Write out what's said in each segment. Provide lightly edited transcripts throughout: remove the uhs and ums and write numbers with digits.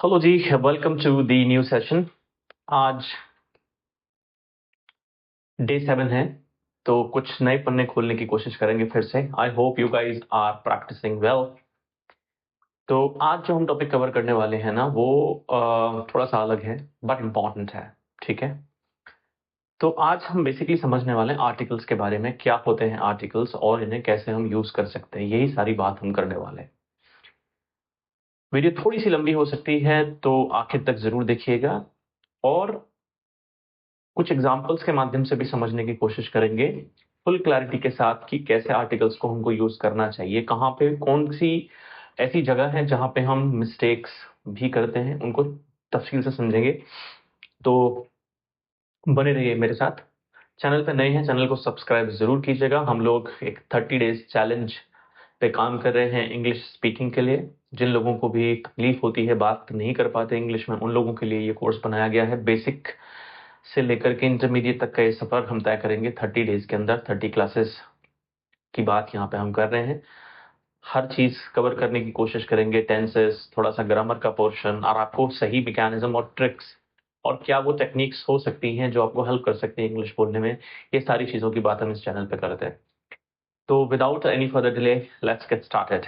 Hello जी, welcome to the new session. आज day 7 है, तो कुछ नए पन्ने खोलने की कोशिश करेंगे फिर से। I hope you guys are practising well. तो आज जो हम टॉपिक कवर करने वाले हैं ना, वो थोड़ा सा अलग है बट इम्पॉर्टेंट है। ठीक है, तो आज हम बेसिकली समझने वाले हैं आर्टिकल्स के बारे में, क्या होते हैं आर्टिकल्स और इन्हें कैसे हम यूज कर सकते हैं। यही सारी बात हम करने वाले हैं। वीडियो थोड़ी सी लंबी हो सकती है, तो आखिर तक जरूर देखिएगा और कुछ एग्जाम्पल्स के माध्यम से भी समझने की कोशिश करेंगे फुल क्लैरिटी के साथ कि कैसे आर्टिकल्स को हमको यूज करना चाहिए, कहाँ पे कौन सी ऐसी जगह है जहाँ पे हम मिस्टेक्स भी करते हैं, उनको तफसील से समझेंगे। तो बने रहिए मेरे साथ। चैनल पे नए हैं, चैनल को सब्सक्राइब जरूर कीजिएगा। हम लोग एक 30 डेज चैलेंज पे काम कर रहे हैं इंग्लिश स्पीकिंग के लिए। जिन लोगों को भी तकलीफ होती है, बात नहीं कर पाते इंग्लिश में, उन लोगों के लिए ये कोर्स बनाया गया है। बेसिक से लेकर के इंटरमीडिएट तक का ये सफर हम तय करेंगे 30 डेज के अंदर। 30 क्लासेस की बात यहाँ पे हम कर रहे हैं। हर चीज कवर करने की कोशिश करेंगे, टेंसेस, थोड़ा सा ग्रामर का पोर्शन, और आपको सही मैकेनिज्म और ट्रिक्स और क्या वो टेक्निक्स हो सकती हैं जो आपको हेल्प कर सकती हैं इंग्लिश बोलने में। ये सारी चीजों की बात हम इस चैनल पे करते हैं। तो without any further delay, let's get started.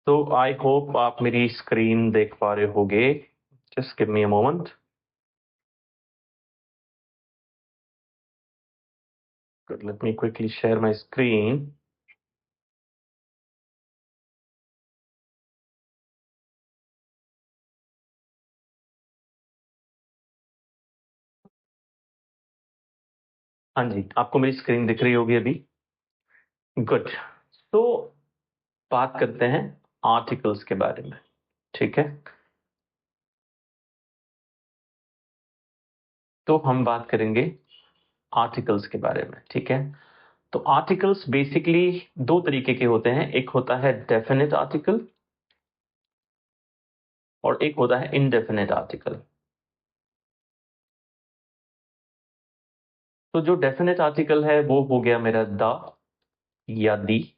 तो आई होप आप मेरी स्क्रीन देख पा रहे होगे। Just give me a moment. Good, let me quickly share my screen. हाँ जी, आपको मेरी स्क्रीन दिख रही होगी अभी। गुड। तो बात करते हैं आर्टिकल्स के बारे में। ठीक है, तो हम बात करेंगे आर्टिकल्स के बारे में। ठीक है, तो आर्टिकल्स बेसिकली दो तरीके के होते हैं। एक होता है डेफिनेट आर्टिकल और एक होता है इनडेफिनेट आर्टिकल। तो जो डेफिनेट आर्टिकल है वो हो गया मेरा द या दी,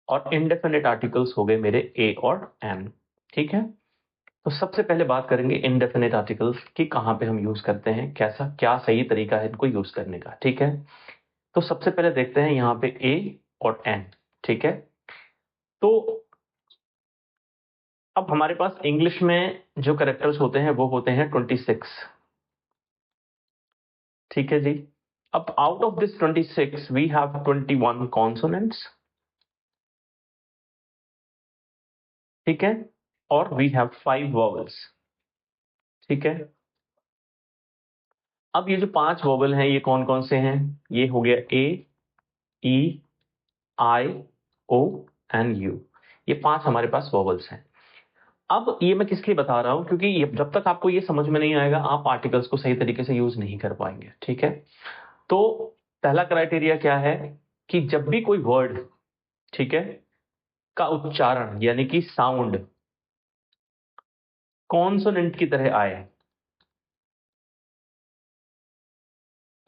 और इनडेफिनेट आर्टिकल्स हो गए मेरे ए और एम। ठीक है, तो सबसे पहले बात करेंगे इनडेफिनेट आर्टिकल्स की, कहाँ पे हम यूज करते हैं, कैसा क्या सही तरीका है इनको यूज करने का। ठीक है, तो सबसे पहले देखते हैं यहाँ पे ए और एन। ठीक है, तो अब हमारे पास इंग्लिश में जो करेक्टर्स होते हैं वो होते हैं 26। ठीक है जी, अब out of this 26 we have 21 consonants. ठीक है, और वी हैव 5 वॉवल्स। ठीक है, अब ये जो 5 वॉवल हैं ये कौन कौन से हैं? ये हो गया ए, ई, आई, ओ एंड यू। ये 5 हमारे पास वॉवल्स हैं। अब ये मैं किस लिए बता रहा हूं, क्योंकि जब तक आपको ये समझ में नहीं आएगा आप आर्टिकल्स को सही तरीके से यूज नहीं कर पाएंगे। ठीक है, तो पहला क्राइटेरिया क्या है कि जब भी कोई वर्ड, ठीक है, का उच्चारण यानी कि साउंड कॉन्सोनेंट की तरह आए,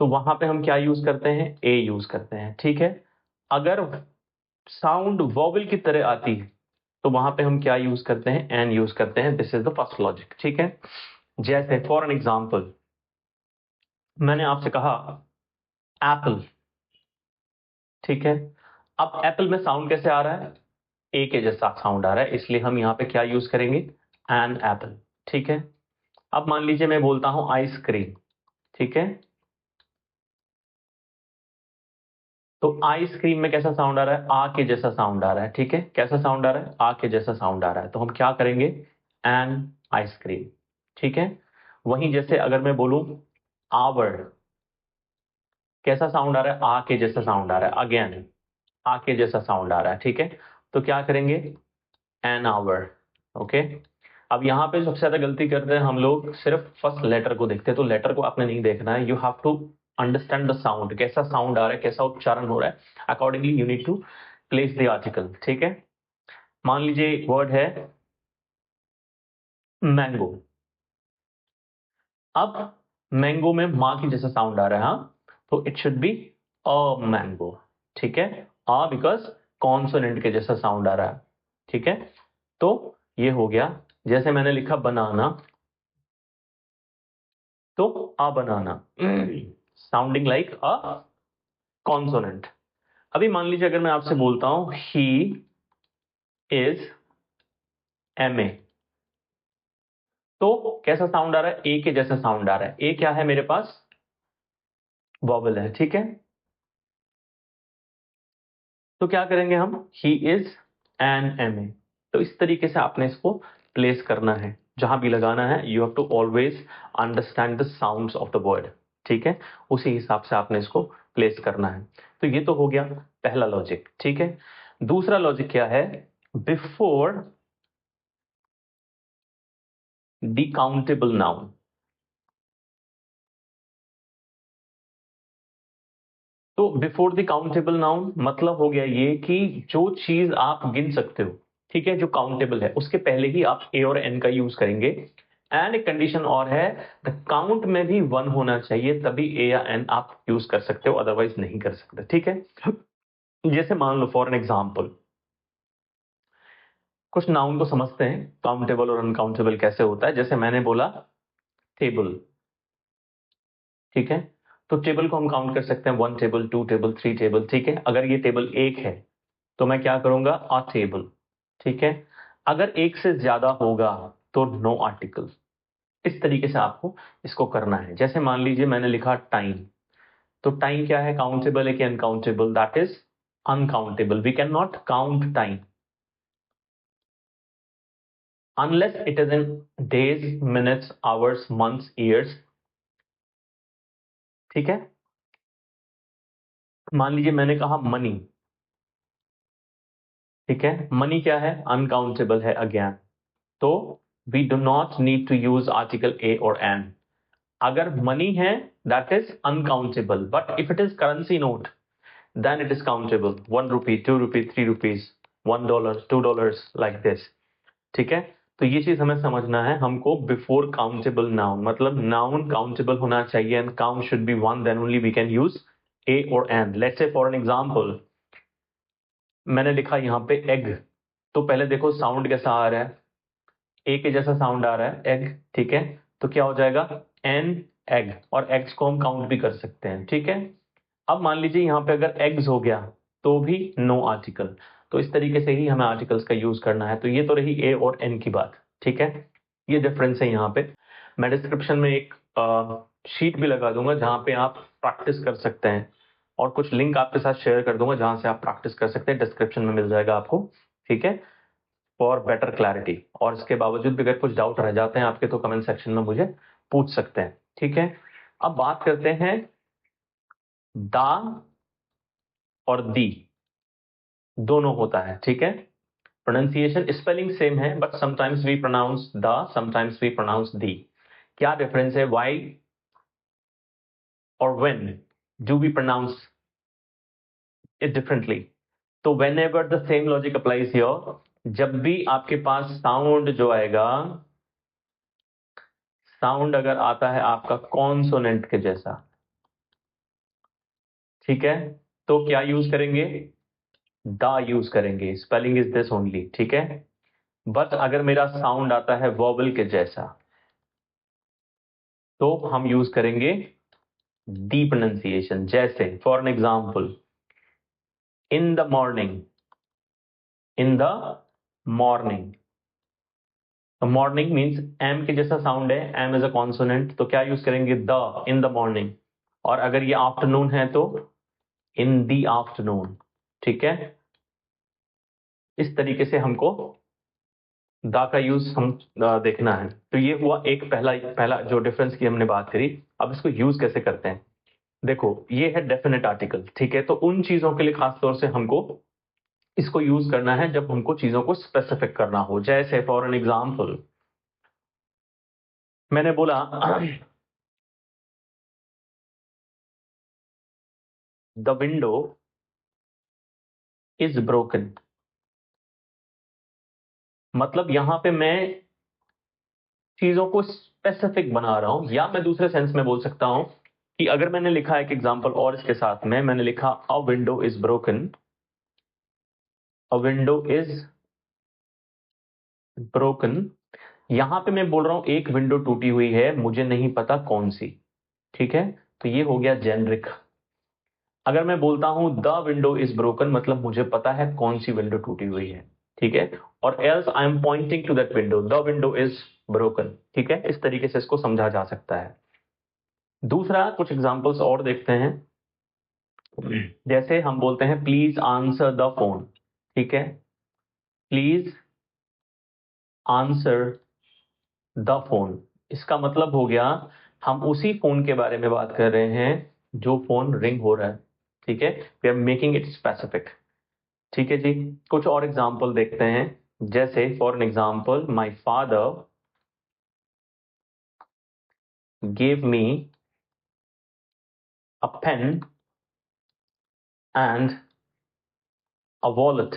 तो वहां पे हम क्या यूज करते हैं? ए यूज करते हैं। ठीक है, अगर साउंड वॉवल की तरह आती है तो वहां पे हम क्या यूज करते हैं? एन यूज करते हैं। This is the first logic. ठीक है, जैसे फॉर एन एग्जाम्पल मैंने आपसे कहा एप्पल। ठीक है, अब एप्पल में साउंड कैसे आ रहा है? ए के जैसा साउंड आ रहा है, इसलिए हम यहाँ पे क्या यूज करेंगे? An apple. ठीक है, अब मान लीजिए मैं बोलता हूं आइसक्रीम। ठीक है, तो आइसक्रीम में कैसा साउंड आ रहा है? आ के जैसा साउंड आ रहा है। ठीक है, कैसा साउंड आ रहा है? आ के जैसा साउंड आ रहा है, तो हम क्या करेंगे? An ice cream. ठीक है, वहीं जैसे अगर मैं बोलूं आवर, कैसा साउंड आ रहा है? आ के जैसा साउंड आ रहा है। अगेन आ के जैसा साउंड आ रहा है। ठीक है, तो क्या करेंगे? An hour. ओके, अब यहाँ पे सबसे ज्यादा गलती करते हैं हम लोग, सिर्फ फर्स्ट लेटर को देखते हैं। तो लेटर को आपने नहीं देखना है, you have to understand the sound, कैसा साउंड आ रहा है, कैसा उच्चारण हो रहा है, accordingly you need to place the article. ठीक है, मान लीजिए एक वर्ड है मैंगो। अब मैंगो में माँ की जैसा साउंड आ रहा है, हाँ, तो it should be a mango. ठीक है, आ बिकॉज कॉन्सोनेंट के जैसा साउंड आ रहा है। ठीक है, तो ये हो गया जैसे मैंने लिखा बनाना, तो अ बनाना, साउंडिंग लाइक अ कॉन्सोनेंट। अभी मान लीजिए अगर मैं आपसे बोलता हूं ही इज MA, तो कैसा साउंड आ रहा है? ए के जैसा साउंड आ रहा है। ए क्या है मेरे पास? वॉवल है, ठीक है। तो क्या करेंगे हम? He is an MA। तो इस तरीके से आपने इसको प्लेस करना है, जहां भी लगाना है you have to always understand the sounds of the word, ठीक है। उसी हिसाब से आपने इसको प्लेस करना है। तो ये तो हो गया पहला लॉजिक, ठीक है। दूसरा लॉजिक क्या है? Before the countable noun. तो बिफोर द काउंटेबल नाउन मतलब हो गया ये कि जो चीज आप गिन सकते हो, ठीक है, जो काउंटेबल है, उसके पहले ही आप ए और एन का यूज करेंगे। एंड एक कंडीशन और है, द काउंट में भी 1 होना चाहिए, तभी ए या एन आप यूज कर सकते हो, अदरवाइज नहीं कर सकते, ठीक है। जैसे मान लो फॉर एन एग्जाम्पल, कुछ नाउन को समझते हैं काउंटेबल और अनकाउंटेबल कैसे होता है। जैसे मैंने बोला टेबल, ठीक है। तो टेबल को हम काउंट कर सकते हैं 1 टेबल, 2 टेबल, 3 टेबल, ठीक है। अगर ये टेबल एक है तो मैं क्या करूंगा? अ टेबल, ठीक है। अगर एक से ज्यादा होगा तो नो आर्टिकल। इस तरीके से आपको इसको करना है। जैसे मान लीजिए मैंने लिखा टाइम, तो टाइम क्या है? काउंटेबल है कि uncountable? That is uncountable. We can not count time unless it is in days, minutes, hours, months, years, ठीक है। मान लीजिए मैंने कहा मनी, ठीक है। मनी क्या है? अनकाउंटेबल है अगेन। तो we do not need to use article A और एन। अगर मनी है that is uncountable, but if it is currency note then it is countable, 1 rupee, 2 rupee, 3 rupees, $1, $2, like this, ठीक है। तो ये चीज हमें समझना है हमको। बिफोर काउंटेबल नाउन मतलब नाउन काउंटेबल होना चाहिए and count should be 1, then only we can use A और an. Let's say for an example, मैंने लिखा यहाँ पे एग, तो पहले देखो साउंड कैसा आ रहा है? ए के जैसा साउंड आ रहा है, एग, ठीक है। तो क्या हो जाएगा? एन एग, और एग्स को हम काउंट भी कर सकते हैं, ठीक है। अब मान लीजिए यहाँ पे अगर एग्स हो गया तो भी नो आर्टिकल। तो इस तरीके से ही हमें आर्टिकल्स का यूज करना है। तो ये तो रही ए और एन की बात, ठीक है। ये डिफरेंस है यहाँ पे। मैं डिस्क्रिप्शन में एक शीट भी लगा दूंगा जहाँ पे आप प्रैक्टिस कर सकते हैं, और कुछ लिंक आपके साथ शेयर कर दूंगा जहां से आप प्रैक्टिस कर सकते हैं। डिस्क्रिप्शन में मिल जाएगा आपको, ठीक है, फॉर बेटर क्लैरिटी। और इसके बावजूद भी अगर कुछ डाउट रह जाते हैं आपके तो कमेंट सेक्शन में मुझे पूछ सकते हैं, ठीक है। अब बात करते हैं दा और दी, दोनों होता है, ठीक है। प्रोनाउंसिएशन स्पेलिंग सेम है, but sometimes we pronounce the, sometimes we pronounce the. क्या डिफरेंस है? व्हाई और when do we pronounce it differently? तो whenever the same logic applies here, जब भी आपके पास साउंड जो आएगा, साउंड अगर आता है आपका कॉन्सोनेंट के जैसा, ठीक है, तो क्या यूज करेंगे? द यूज करेंगे। स्पेलिंग इज दिस ओनली, ठीक है। बट अगर मेरा साउंड आता है वॉवल के जैसा, तो हम यूज करेंगे दी प्रोनाउंसिएशन। जैसे for an example, in the morning, in the morning. Morning means M के जैसा साउंड है, एम इज अ कॉन्सोनेंट, तो क्या यूज करेंगे? The, in the morning. और अगर ये आफ्टरनून है तो इन दी आफ्टरनून, ठीक है। इस तरीके से हमको दा का यूज हम देखना है। तो ये हुआ एक पहला पहला जो डिफरेंस की हमने बात करी। अब इसको यूज कैसे करते हैं? देखो ये है डेफिनेट आर्टिकल, ठीक है। तो उन चीजों के लिए खास तौर से हमको इसको यूज करना है जब हमको चीजों को स्पेसिफिक करना हो। जैसे फॉर एन एग्जाम्पल, मैंने बोला द विंडो इज ब्रोकन। मतलब यहां पे मैं चीजों को स्पेसिफिक बना रहा हूं, या मैं दूसरे सेंस में बोल सकता हूं कि अगर मैंने लिखा एक एग्जांपल और इसके साथ में, मैंने लिखा अ window is broken, a window is broken, यहां पे मैं बोल रहा हूं एक विंडो टूटी हुई है, मुझे नहीं पता कौन सी, ठीक है, तो ये हो गया जेनरिक। अगर मैं बोलता हूं द विंडो इज ब्रोकन, मतलब मुझे पता है कौन सी विंडो टूटी हुई है, ठीक है, और else I am pointing to that window, the window is broken, ठीक है, इस तरीके से इसको समझा जा सकता है। दूसरा कुछ एग्जांपल्स और देखते हैं, जैसे हम बोलते हैं प्लीज आंसर द फोन, ठीक है, प्लीज आंसर द फोन, इसका मतलब हो गया हम उसी फोन के बारे में बात कर रहे हैं जो फोन रिंग हो रहा है, ठीक है, we are making it specific, ठीक है जी। कुछ और एग्जाम्पल देखते हैं, जैसे for an example my father gave me a pen and a wallet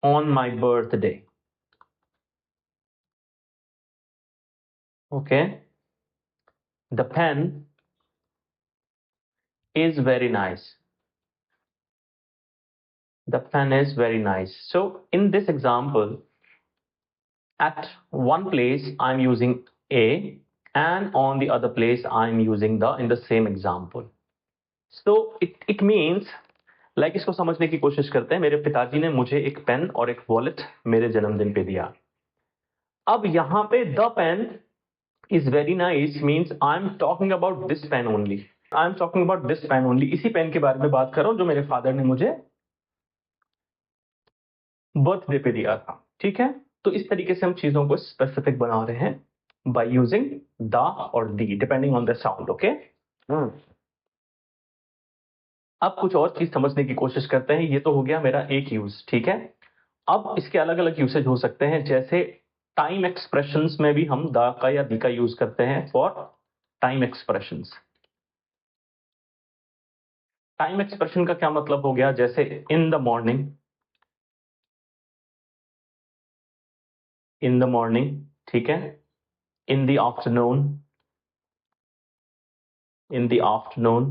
on my birthday. Okay, the pen is very nice. The pen is very nice. So in this example, at one place I'm using a, and on the other place I'm using the in the same example. So it means like इसको समझने की कोशिश करते हैं। मेरे पिताजी ने मुझे एक पेन और एक वॉलेट मेरे जन्मदिन पे दिया। अब यहां पे the pen is very nice means I am talking about this pen only, I am talking about this pen only, इसी पेन के बारे में बात कर रहा हूं जो मेरे फादर ने मुझे बर्थडे पे दिया था, ठीक है। तो इस तरीके से हम चीजों को स्पेसिफिक बना रहे हैं बाय यूजिंग द और the depending on the sound, okay. अब कुछ और चीज समझने की कोशिश करते हैं। ये तो हो गया मेरा एक यूज, ठीक है। अब इसके अलग अलग यूसेज हो सकते हैं, जैसे टाइम एक्सप्रेशंस में भी हम द का या दी का यूज करते हैं for time expressions. Time expression का क्या मतलब हो गया, जैसे इन the morning, in the morning, ठीक है, in the afternoon, in the afternoon,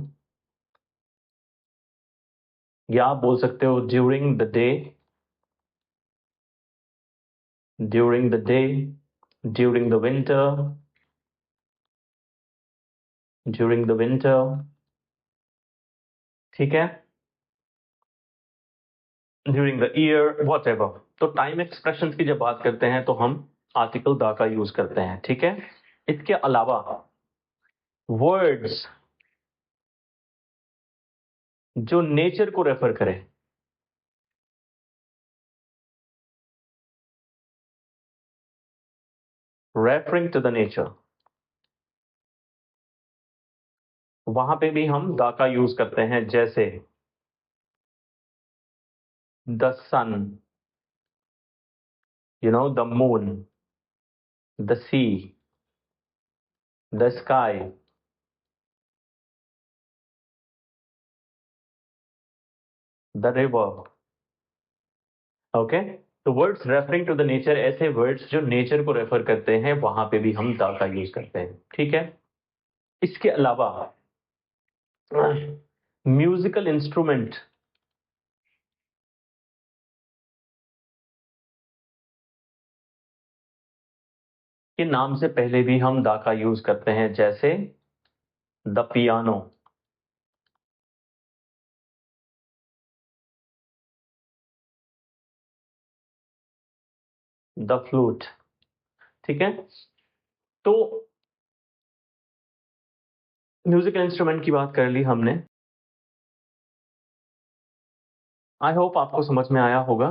या आप बोल सकते हो during the day, during the day, during the winter, during the winter, ठीक है, during the year, what ever. तो टाइम एक्सप्रेशन की जब बात करते हैं तो हम आर्टिकल द का यूज करते हैं, ठीक है। इसके अलावा वर्ड्स जो नेचर को रेफर करें, रेफरिंग टू द नेचर, वहां पे भी हम द का यूज करते हैं, जैसे the sun, you know, the moon, the sea, the sky, the river, okay. तो words referring to the nature, ऐसे वर्ड्स जो नेचर को रेफर करते हैं वहां पे भी हम द का यूज करते हैं, ठीक है। इसके अलावा म्यूजिकल इंस्ट्रूमेंट के नाम से पहले भी हम द का यूज करते हैं, जैसे द पियानो, द फ्लूट, ठीक है। तो म्यूजिकल इंस्ट्रूमेंट की बात कर ली हमने। आई होप आपको समझ में आया होगा।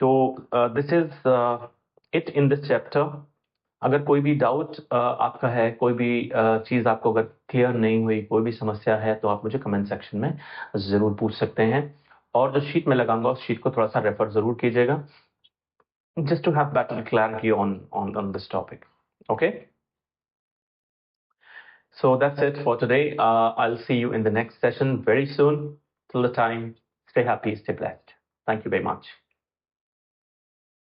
तो this is it in this chapter. अगर कोई भी डाउट आपका है, कोई भी चीज़ आपको अगर क्लियर नहीं हुई, कोई भी समस्या है, तो आप मुझे कमेंट सेक्शन में ज़रूर पूछ सकते हैं। और जो शीट में लगाऊंगा उस शीट को थोड़ा सा रेफर ज़रूर कीजिएगा, just to have better clarity on this topic. Okay, so that's it for today. I'll see you in the next session very soon. Till the time, stay happy, stay blessed. Thank you very much.